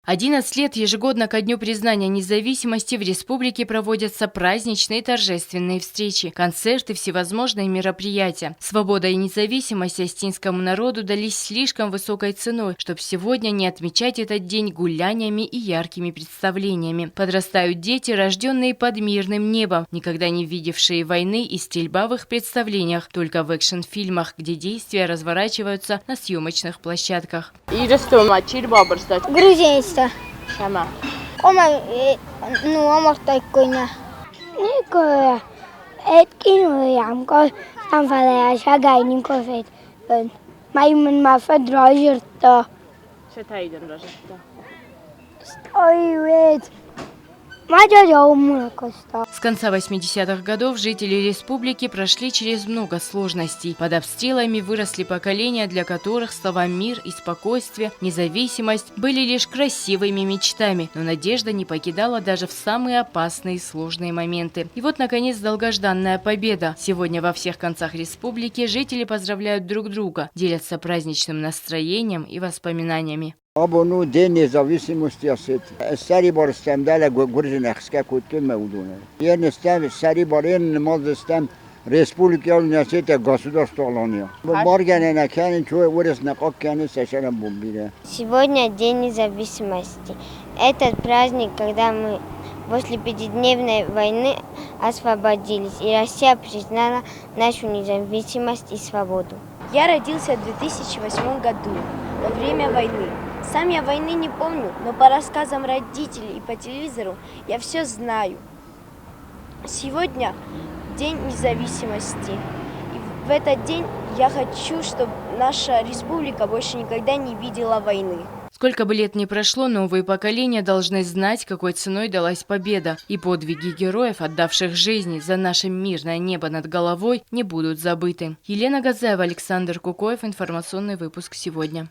11 лет ежегодно ко Дню признания независимости в республике проводятся праздничные торжественные встречи, концерты, всевозможные мероприятия. Свобода и независимость остинскому народу дались слишком высокой ценой, чтобы сегодня не отмечать этот день гуляниями и яркими представлениями. Подрастают дети, рожденные под мирным небом, никогда не видевшие войны и стрельба в их представлениях, только в экшн-фильмах, где действия разворачиваются на съемочных площадках. Грузинista. Sama. Nu amortaikuina. Nico etkinojām, ko tam vēlējās againin kofēt. Mai man ma fedrožirta. Se teidän rosetta. Ой, ведь. Мадядя умылкоста. С конца 80-х годов жители республики прошли через много сложностей. Под обстрелами выросли поколения, для которых слова «мир» и «спокойствие», «независимость» были лишь красивыми мечтами. Но надежда не покидала даже в самые опасные и сложные моменты. И вот, наконец, долгожданная победа. Сегодня во всех концах республики жители поздравляют друг друга, делятся праздничным настроением и воспоминаниями. Абону день независимости Осетии. Сари борстем далее Грузинская культура удуна. Я не ставлю сари борен модестем республики Осетия государство Алания. Баргане на кяне чуе урес на кокяне сешерам бомбире. Сегодня День независимости. Этот праздник, когда мы после пятидневной войны освободились, и Россия признала нашу независимость и свободу. Я родился в 2008 году, во время войны. Сам я войны не помню, но по рассказам родителей и по телевизору я все знаю. Сегодня День независимости. И в этот день я хочу, чтобы наша республика больше никогда не видела войны. Сколько бы лет ни прошло, новые поколения должны знать, какой ценой далась победа. И подвиги героев, отдавших жизни за наше мирное небо над головой, не будут забыты. Елена Газаева, Александр Кукоев. Информационный выпуск сегодня.